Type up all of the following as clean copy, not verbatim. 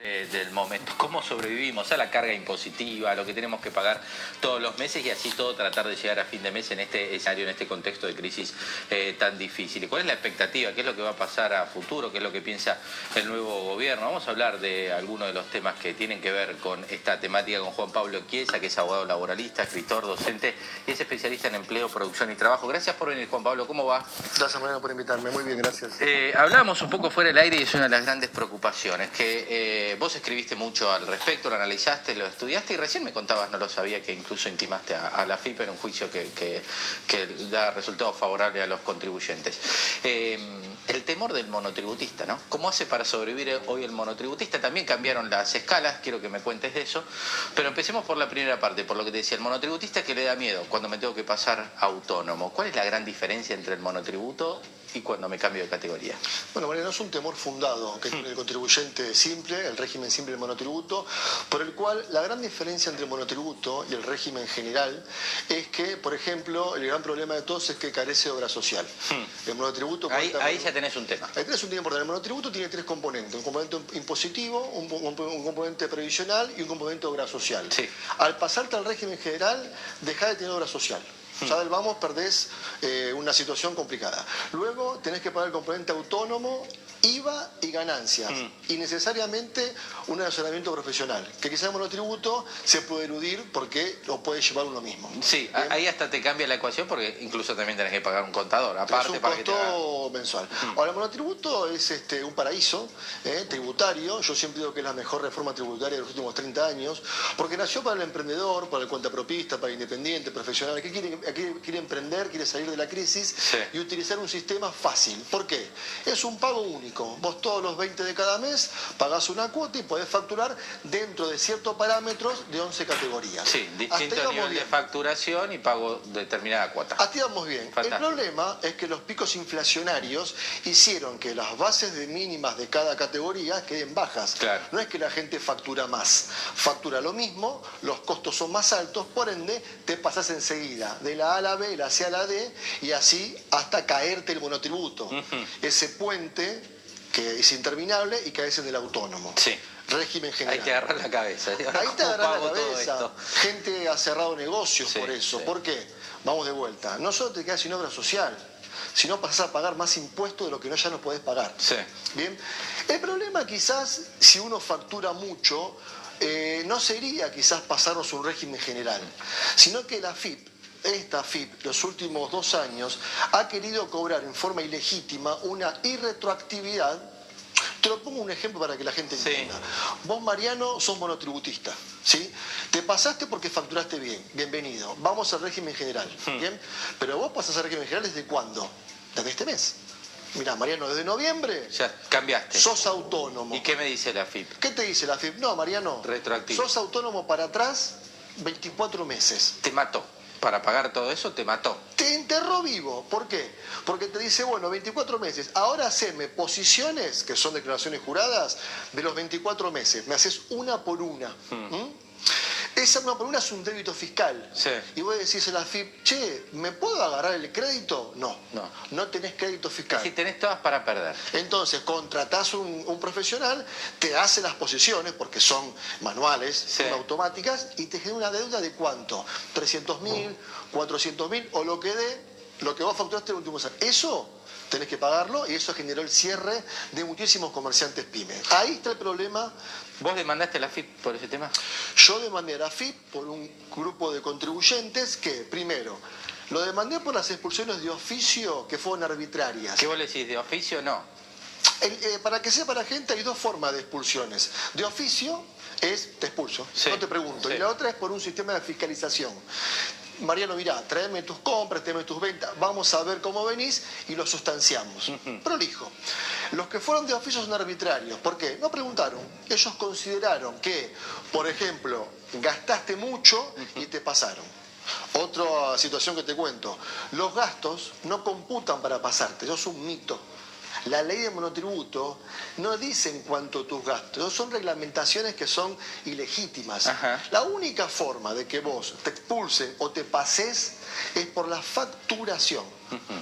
Del momento, cómo sobrevivimos a la carga impositiva, a lo que tenemos que pagar todos los meses y así todo tratar de llegar a fin de mes en este escenario, en este contexto de crisis tan difícil. ¿Y cuál es la expectativa? ¿Qué es lo que va a pasar a futuro? ¿Qué es lo que piensa el nuevo gobierno? Vamos a hablar de algunos de los temas que tienen que ver con esta temática con Juan Pablo Chiesa, que es abogado laboralista, escritor, docente y es especialista en empleo, producción y trabajo. Gracias por venir, Juan Pablo. ¿Cómo va? Gracias, Mariano, por invitarme. Muy bien, gracias. Hablábamos un poco fuera del aire y es una de las grandes preocupaciones, que vos escribiste mucho al respecto, lo analizaste, lo estudiaste y recién me contabas, no lo sabía, que incluso intimaste a la FIP en un juicio que da resultados favorables a los contribuyentes. El temor del monotributista, ¿no? ¿Cómo hace para sobrevivir hoy el monotributista? También cambiaron las escalas, quiero que me cuentes de eso, pero empecemos por la primera parte, por lo que te decía, el monotributista que le da miedo cuando me tengo que pasar autónomo. ¿Cuál es la gran diferencia entre el monotributo y cuando me cambio de categoría? Bueno, Mariano, es un temor fundado que tiene el contribuyente simple, el régimen simple del monotributo, por el cual la gran diferencia entre el monotributo y el régimen general es que, por ejemplo, el gran problema de todos es que carece de obra social. El monotributo... Ahí ya tenés un tema. Ahí tenés un tema importante. El monotributo tiene tres componentes: un componente impositivo, un componente previsional y un componente de obra social. Sí. Al pasarte al régimen general, dejás de tener obra social. Ya del vamos perdés una situación complicada. Luego tenés que pagar el componente autónomo, IVA y ganancias. Y necesariamente un asesoramiento profesional, que quizás el monotributo se puede eludir porque lo puede llevar uno mismo. Sí, ¿bien? Ahí hasta te cambia la ecuación porque incluso también tenés que pagar un contador, aparte. Es un para costo que te haga... mensual. Ahora, el monotributo es un paraíso tributario. Yo siempre digo que es la mejor reforma tributaria de los últimos 30 años, porque nació para el emprendedor, para el cuentapropista, para el independiente, profesional, que quiere emprender, quiere salir de la crisis, sí, y utilizar un sistema fácil. ¿Por qué? Es un pago único. Vos todos los 20 de cada mes pagás una cuota y podés facturar dentro de ciertos parámetros de 11 categorías. Sí, distinto nivel de facturación y pago determinada cuota. Hasta íbamos bien. Fantástico. El problema es que los picos inflacionarios hicieron que las bases de mínimas de cada categoría queden bajas. Claro. No es que la gente factura más, factura lo mismo, los costos son más altos, por ende te pasás enseguida de la A a la B, la C a la D, y así hasta caerte el monotributo. Ese puente que es interminable y caes en el autónomo. Sí. Régimen general. Ahí te agarras la cabeza. Ahí te agarras la cabeza. Gente ha cerrado negocios, sí, por eso. Sí. ¿Por qué? Vamos de vuelta. No solo te quedas sin obra social, sino pasás a pagar más impuestos de lo que ya no podés pagar. Sí. Bien. El problema quizás, si uno factura mucho, no sería quizás pasarnos un régimen general, sino que la FIP, esta FIP, los últimos 2 años, ha querido cobrar en forma ilegítima una irretroactividad. Te lo pongo un ejemplo para que la gente entienda. Sí. Vos, Mariano, sos monotributista, ¿sí? Te pasaste porque facturaste bien, bienvenido. Vamos al régimen general, ¿bien? Pero vos pasás al régimen general ¿desde cuándo? Desde este mes. Mirá, Mariano, desde noviembre... Ya cambiaste. Sos autónomo. ¿Y qué me dice la FIP? ¿Qué te dice la FIP? No, Mariano. Retroactivo. Sos autónomo para atrás 24 meses. Te mató. Para pagar todo eso te mató. Te enterró vivo. ¿Por qué? Porque te dice, bueno, 24 meses. Ahora haceme posiciones, que son declaraciones juradas, de los 24 meses. Me haces una por una. Esa una por una es un débito fiscal. Sí. Y vos decís a la FIP, che, ¿me puedo agarrar el crédito? No. No tenés crédito fiscal. Si tenés todas para perder. Entonces, contratás un profesional, te hace las posiciones, porque son manuales, sí, son automáticas, y te genera una deuda de ¿cuánto? 300.000, 400.000, o lo que dé, lo que vos facturaste en el último año. Eso tenés que pagarlo, y eso generó el cierre de muchísimos comerciantes pymes. Ahí está el problema. ¿Vos demandaste a la FIP por ese tema? Yo demandé a la FIP por un grupo de contribuyentes que, primero, lo demandé por las expulsiones de oficio que fueron arbitrarias. ¿Qué vos le decís? ¿De oficio no? Para que sepa la gente, hay 2 formas de expulsiones. De oficio es, te expulso, sí, no te pregunto. Sí. Y la otra es por un sistema de fiscalización. Mariano, mirá, tráeme tus compras, tráeme tus ventas, vamos a ver cómo venís y lo sustanciamos. Prolijo. Los que fueron de oficio son arbitrarios. ¿Por qué? No preguntaron. Ellos consideraron que, por ejemplo, gastaste mucho y te pasaron. Otra situación que te cuento. Los gastos no computan para pasarte, eso es un mito. La ley de monotributo no dice en cuanto tus gastos, son reglamentaciones que son ilegítimas. Ajá. La única forma de que vos te expulsen o te pases es por la facturación.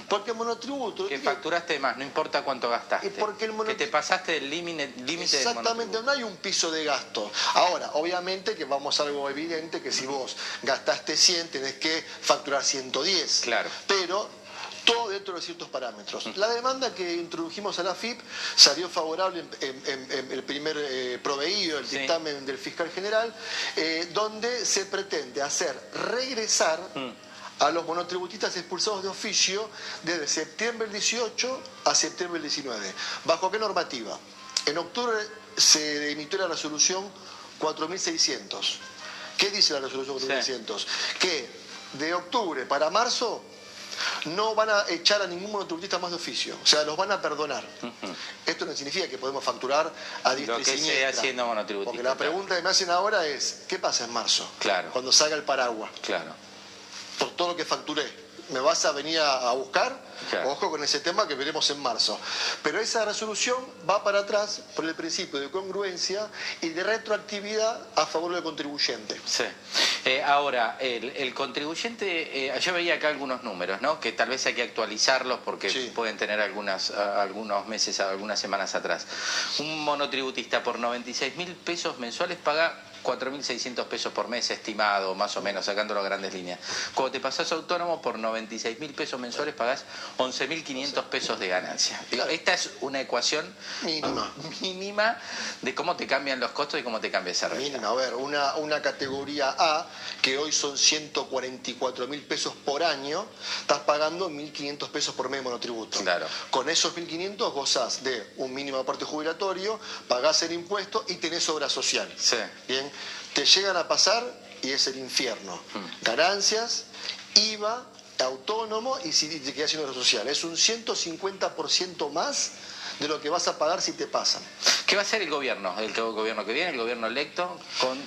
Porque el monotributo... Que facturaste más, no importa cuánto gastaste. Porque el que te pasaste del límite del monotributo. Exactamente, no hay un piso de gasto. Ahora, obviamente que vamos a algo evidente, que si vos gastaste 100, tenés que facturar 110. Claro. Pero todo dentro de ciertos parámetros. La demanda que introdujimos a la AFIP salió favorable en el primer proveído, el dictamen del fiscal general, donde se pretende hacer regresar a los monotributistas expulsados de oficio desde septiembre del 18 a septiembre del 19. ¿Bajo qué normativa? En octubre se emitió la resolución 4600. ¿Qué dice la resolución 4600? Que de octubre para marzo no van a echar a ningún monotributista más de oficio, o sea, los van a perdonar. Esto no significa que podemos facturar a diestra y siniestra. Lo que sea haciendo monotributista. Porque la pregunta que me hacen ahora es, ¿qué pasa en marzo? Claro. Cuando salga el paraguas. Claro. Por todo lo que facturé, ¿me vas a venir a buscar? Claro. Ojo con ese tema que veremos en marzo. Pero esa resolución va para atrás por el principio de congruencia y de retroactividad a favor del contribuyente. Sí. Ahora, el contribuyente, yo veía acá algunos números, ¿no? Que tal vez hay que actualizarlos porque pueden tener algunos meses, algunas semanas atrás. Un monotributista por 96.000 pesos mensuales paga 4.600 pesos por mes estimado, más o menos, sacando las grandes líneas. Cuando te pasás autónomo, por 96.000 pesos mensuales pagás 11.500 pesos de ganancia. Claro. Esta es una ecuación mínima de cómo te cambian los costos y cómo te cambia esa renta. Mínima, a ver, una categoría A, que hoy son 144.000 pesos por año, estás pagando 1.500 pesos por mes de monotributo. Claro. Con esos 1.500 gozás de un mínimo aporte jubilatorio, pagás el impuesto y tenés obra social. Sí. Bien. Te llegan a pasar y es el infierno. Ganancias, IVA, autónomo y si te quedas haciendo obra social. Es un 150% más de lo que vas a pagar si te pasan. ¿Qué va a hacer el gobierno que viene, el gobierno electo?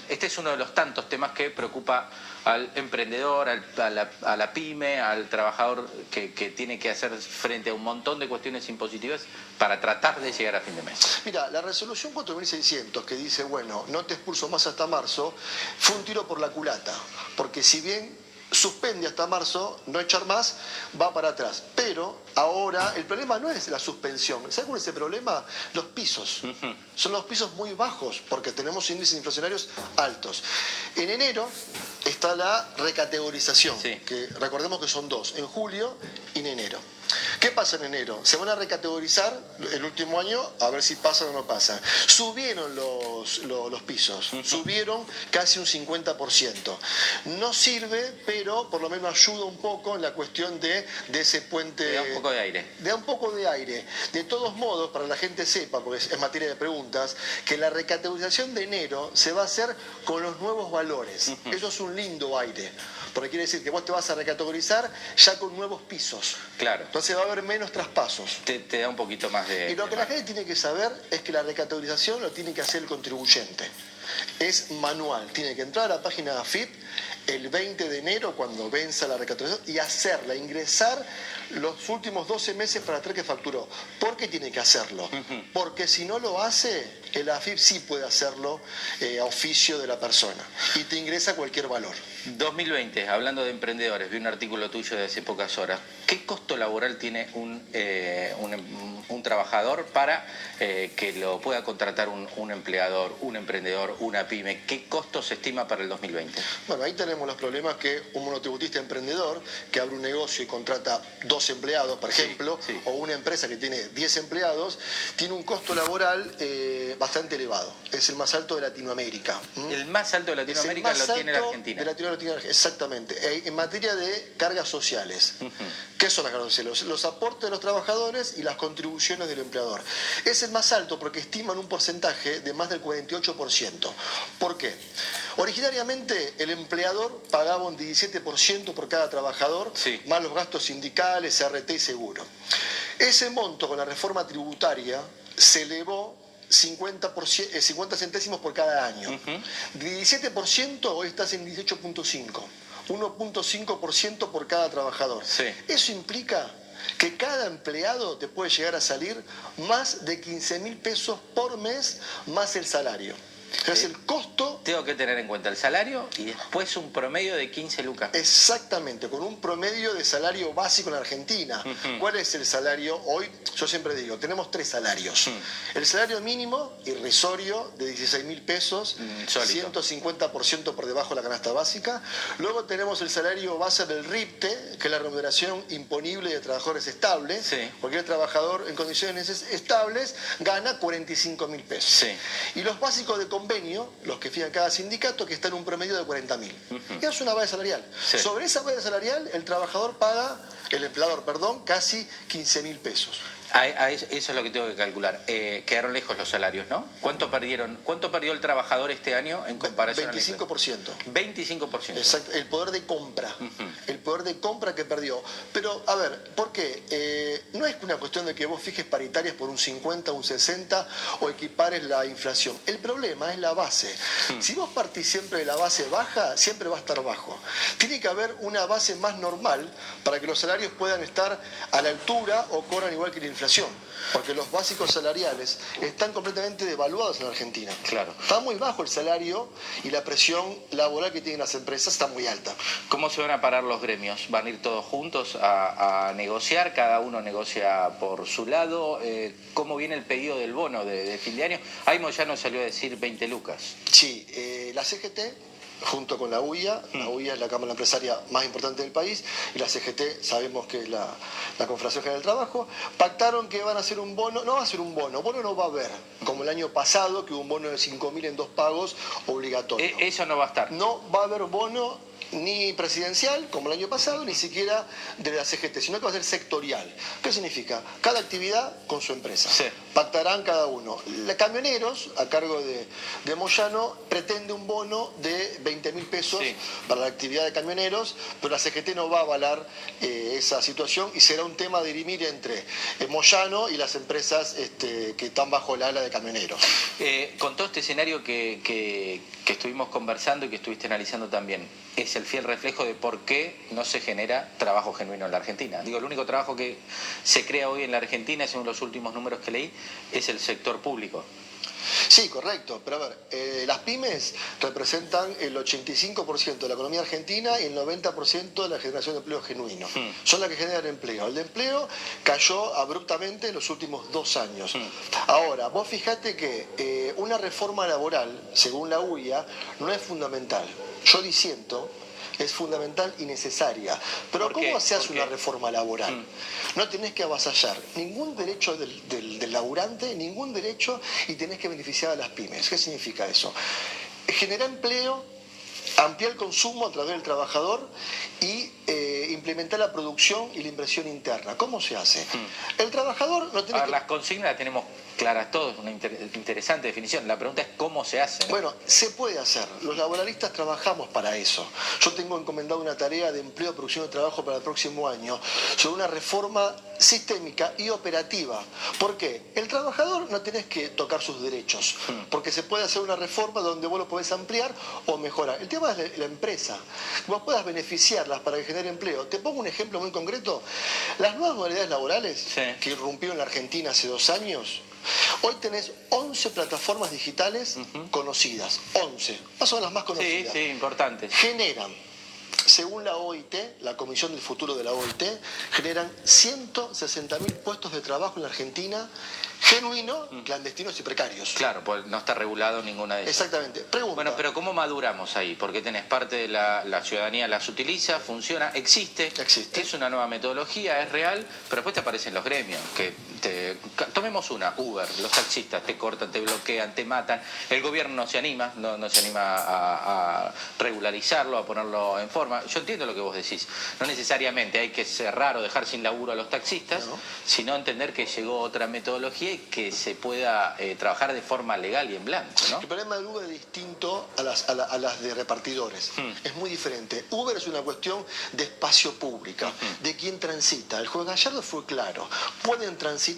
Este es uno de los tantos temas que preocupa al emprendedor, a la pyme, al trabajador que tiene que hacer frente a un montón de cuestiones impositivas para tratar de llegar a fin de mes. Mira, la resolución 4600 que dice, bueno, no te expulso más hasta marzo, fue un tiro por la culata, porque si bien suspende hasta marzo, no echar más, va para atrás. Pero ahora el problema no es la suspensión. ¿Sabes cuál es el problema? Los pisos. Son los pisos muy bajos porque tenemos índices inflacionarios altos. En enero está la recategorización, que recordemos que son dos, en julio y en enero. ¿Qué pasa en enero? Se van a recategorizar el último año a ver si pasan o no pasan. Subieron los pisos, subieron casi un 50%. No sirve, pero por lo menos ayuda un poco en la cuestión de ese puente. Le da un poco de aire. Le da un poco de aire. De todos modos, para la gente sepa, porque es materia de preguntas, que la recategorización de enero se va a hacer con los nuevos valores. Eso es un lindo aire. Porque quiere decir que vos te vas a recategorizar ya con nuevos pisos. Claro. Entonces va a haber menos traspasos. Te da un poquito más de... Y lo que la gente tiene que saber es que la recategorización lo tiene que hacer el contribuyente. Es manual. Tiene que entrar a la página de AFIP el 20 de enero, cuando venza la recategorización, y hacerla, ingresar los últimos 12 meses para atrás que facturó. ¿Por qué tiene que hacerlo? Porque si no lo hace, el AFIP sí puede hacerlo a oficio de la persona y te ingresa cualquier valor. 2020, hablando de emprendedores, vi un artículo tuyo de hace pocas horas. ¿Qué costo laboral tiene un trabajador para que lo pueda contratar un empleador, un emprendedor, una pyme? ¿Qué costo se estima para el 2020? Bueno, ahí tenemos los problemas que un monotributista emprendedor que abre un negocio y contrata 2 empleados, por ejemplo, o una empresa que tiene 10 empleados, tiene un costo laboral bastante elevado. Es el más alto de Latinoamérica. El más alto de Latinoamérica lo tiene la Argentina. Exactamente. En materia de cargas sociales. ¿Qué son las cargas sociales? Los aportes de los trabajadores y las contribuciones del empleador. Es el más alto porque estiman un porcentaje de más del 48%. ¿Por qué? Originariamente el empleador pagaba un 17% por cada trabajador, más los gastos sindicales, CRT y seguro. Ese monto con la reforma tributaria se elevó 50 centésimos por cada año. De 17% hoy estás en 18.5. 1.5% por cada trabajador. Eso implica que cada empleado te puede llegar a salir más de 15.000 pesos por mes más el salario. Es el costo. Tengo que tener en cuenta el salario y después un promedio de 15 lucas. Exactamente, con un promedio de salario básico en Argentina. ¿Cuál es el salario hoy? Yo siempre digo, tenemos 3 salarios. El salario mínimo, irrisorio, de 16.000 pesos, 150% por debajo de la canasta básica. Luego tenemos el salario base del RIPTE, que es la remuneración imponible de trabajadores estables. Sí. Cualquier trabajador en condiciones estables gana 45.000 pesos. Sí. Y los básicos de convenio, los que fijan cada sindicato, que está en un promedio de 40.000. Esa es una base salarial. Sí. Sobre esa base salarial, el empleador, casi 15.000 pesos. Eso es lo que tengo que calcular. Quedaron lejos los salarios, ¿no? ¿Cuánto perdió el trabajador este año en comparación 25%. 25%. Exacto, el poder de compra. El poder de compra que perdió. Pero, a ver, ¿por qué? No es una cuestión de que vos fijes paritarias por un 50, un 60 o equipares la inflación. El problema es la base. Si vos partís siempre de la base baja, siempre va a estar bajo. Tiene que haber una base más normal para que los salarios puedan estar a la altura o corran igual que la inflación. Porque los básicos salariales están completamente devaluados en Argentina. Claro. Está muy bajo el salario y la presión laboral que tienen las empresas está muy alta. ¿Cómo se van a parar los gremios? ¿Van a ir todos juntos a negociar? ¿Cada uno negocia por su lado? ¿Cómo viene el pedido del bono de fin de año? Ahí Moyano salió a decir 20 lucas. Sí, la CGT... junto con la UIA es la Cámara Empresaria más importante del país, y la CGT sabemos que es la Confederación General del Trabajo, pactaron que van a hacer un bono. No va a ser un bono no va a haber, como el año pasado, que hubo un bono de 5.000 en 2 pagos obligatorio. Eso no va a estar. No va a haber bono ni presidencial, como el año pasado, ni siquiera de la CGT, sino que va a ser sectorial. ¿Qué significa? Cada actividad con su empresa. Sí. Pactarán cada uno. Los camioneros, a cargo de Moyano, pretende un bono de 20.000 pesos para la actividad de camioneros, pero la CGT no va a avalar esa situación y será un tema a dirimir entre Moyano y las empresas que están bajo la ala de camioneros. Con todo este escenario que estuvimos conversando y que estuviste analizando también, es el fiel reflejo de por qué no se genera trabajo genuino en la Argentina. Digo, el único trabajo que se crea hoy en la Argentina, según los últimos números que leí, es el sector público. Sí, correcto, pero a ver, las pymes representan el 85% de la economía argentina y el 90% de la generación de empleo genuino. Son las que generan empleo. El de empleo cayó abruptamente en los últimos 2 años. Ahora, vos fijate que una reforma laboral, según la UIA, no es fundamental. Yo disiento. Es fundamental y necesaria. Pero ¿cómo se hace una reforma laboral? No tenés que avasallar ningún derecho del laburante, ningún derecho, y tenés que beneficiar a las pymes. ¿Qué significa eso? Generar empleo, ampliar el consumo a través del trabajador y implementar la producción y la inversión interna. ¿Cómo se hace? El trabajador no tiene que... Las consignas las tenemos claras todos, una interesante definición. La pregunta es cómo se hace, ¿no? Bueno, se puede hacer. Los laboralistas trabajamos para eso. Yo tengo encomendado una tarea de empleo, producción y trabajo para el próximo año sobre una reforma sistémica y operativa. ¿Por qué? El trabajador no tenés que tocar sus derechos, porque se puede hacer una reforma donde vos lo podés ampliar o mejorar. El tema es la empresa. Vos puedas beneficiarlas para que genere empleo. Te pongo un ejemplo muy concreto. Las nuevas modalidades laborales que irrumpieron en la Argentina hace 2 años, hoy tenés 11 plataformas digitales conocidas. 11. Son las más conocidas. Sí, importantes. Generan, según la OIT, la Comisión del Futuro de la OIT, generan 160.000 puestos de trabajo en la Argentina, genuinos, clandestinos y precarios. Claro, pues no está regulado ninguna de esas. Exactamente. Pregunta. Bueno, pero ¿cómo maduramos ahí? Porque tenés parte de la ciudadanía las utiliza, funciona, existe. Es una nueva metodología, es real, pero después te aparecen los gremios. Tomemos una, Uber, los taxistas te cortan, te bloquean, te matan. El gobierno no se anima, no se anima a regularizarlo, a ponerlo en forma. Yo entiendo lo que vos decís. No necesariamente hay que cerrar o dejar sin laburo a los taxistas, sino entender que llegó otra metodología y que se pueda trabajar de forma legal y en blanco, ¿no? El problema del Uber es distinto a las de repartidores. Es muy diferente. Uber es una cuestión de espacio público, de quién transita. El juez Gallardo fue claro. Pueden transitar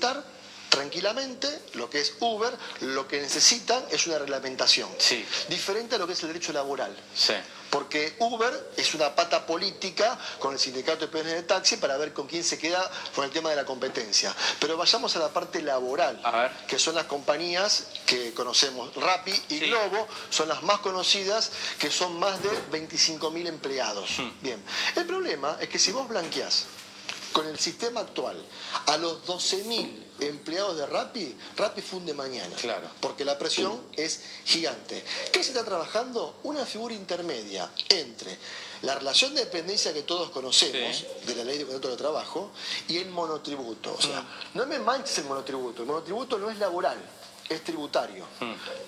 tranquilamente lo que es Uber, lo que necesitan es una reglamentación. Sí. Diferente a lo que es el derecho laboral. Sí. Porque Uber es una pata política con el sindicato de peones de taxi para ver con quién se queda con el tema de la competencia. Pero vayamos a la parte laboral, que son las compañías que conocemos. Rappi y Globo son las más conocidas, que son más de 25.000 empleados. Bien, el problema es que si vos blanqueás con el sistema actual a los 12.000 empleados de Rappi funde mañana. Claro. Porque la presión es gigante. ¿Qué se está trabajando? Una figura intermedia entre la relación de dependencia que todos conocemos, de la ley de contrato de trabajo, y el monotributo. O sea, no me manches el monotributo. El monotributo no es laboral, es tributario.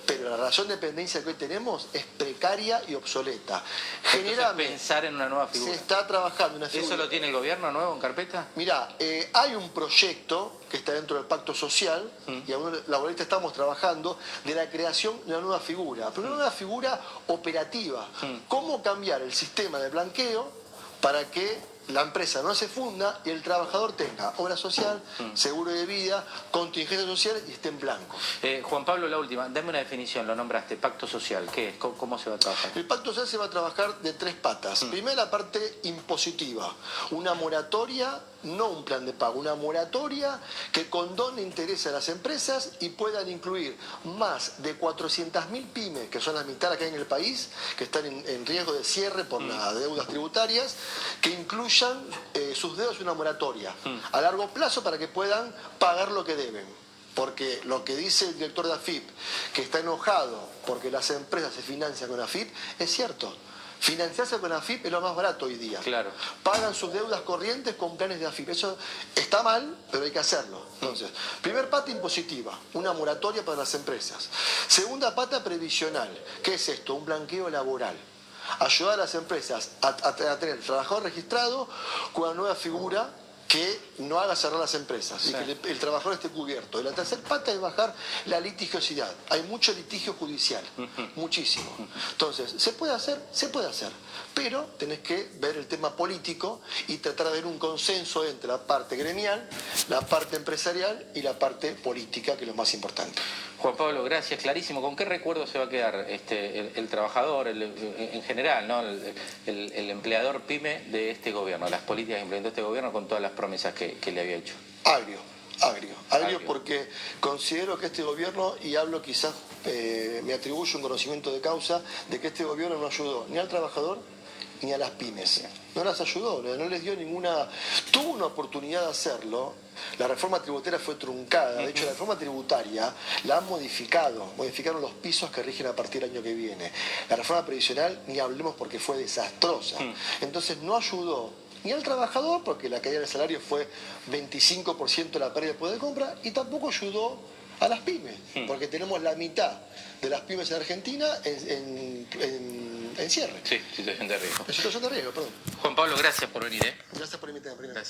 Pero la relación de dependencia que hoy tenemos es precaria y obsoleta. Generalmente pensar en una nueva figura. Se está trabajando una figura. ¿Eso lo tiene el gobierno nuevo en carpeta? Mirá, hay un proyecto que está dentro del Pacto Social, y algunos laboristas estamos trabajando, de la creación de una nueva figura, pero una nueva figura operativa. ¿Cómo cambiar el sistema de blanqueo para que la empresa no se funda y el trabajador tenga obra social, seguro de vida, contingencia social y esté en blanco? Juan Pablo, la última, dame una definición, lo nombraste, pacto social, ¿qué es? ¿Cómo se va a trabajar? El pacto social se va a trabajar de tres patas. Primero, la parte impositiva, una moratoria, no un plan de pago, una moratoria que condone intereses a las empresas y puedan incluir más de 400.000 pymes, que son las mitad que hay en el país, que están en riesgo de cierre por las deudas tributarias, que incluyan sus deudas en una moratoria a largo plazo para que puedan pagar lo que deben. Porque lo que dice el director de AFIP, que está enojado porque las empresas se financian con AFIP, es cierto. Financiarse con AFIP es lo más barato hoy día. Claro. Pagan sus deudas corrientes con planes de AFIP. Eso está mal, pero hay que hacerlo. Entonces, primer pata impositiva, una moratoria para las empresas. Segunda pata previsional. ¿Qué es esto? Un blanqueo laboral. Ayudar a las empresas a tener el trabajador registrado con una nueva figura que no haga cerrar las empresas y que el trabajador esté cubierto. Y la tercera pata es bajar la litigiosidad. Hay mucho litigio judicial, muchísimo. Entonces, ¿se puede hacer? Se puede hacer. Pero tenés que ver el tema político y tratar de ver un consenso entre la parte gremial, la parte empresarial y la parte política, que es lo más importante. Juan Pablo, gracias, clarísimo. ¿Con qué recuerdo se va a quedar el trabajador, en general, ¿no? el empleador pyme de este gobierno, las políticas que implementó este gobierno con todas las promesas que le había hecho? Agrio, porque considero que este gobierno, y hablo quizás, me atribuyo un conocimiento de causa, de que este gobierno no ayudó ni al trabajador ni a las pymes. No las ayudó, no les dio ninguna... Tuvo una oportunidad de hacerlo. La reforma tributaria fue truncada. De hecho, la reforma tributaria la han modificado. Modificaron los pisos que rigen a partir del año que viene. La reforma previsional, ni hablemos porque fue desastrosa. Entonces, no ayudó ni al trabajador, porque la caída del salario fue 25% de la pérdida de poder de compra, y tampoco ayudó a las pymes, porque tenemos la mitad de las pymes en Argentina en cierre. Sí, situación de riesgo. En situación de riesgo, perdón. Juan Pablo, gracias por venir. Gracias por invitarme. Gracias.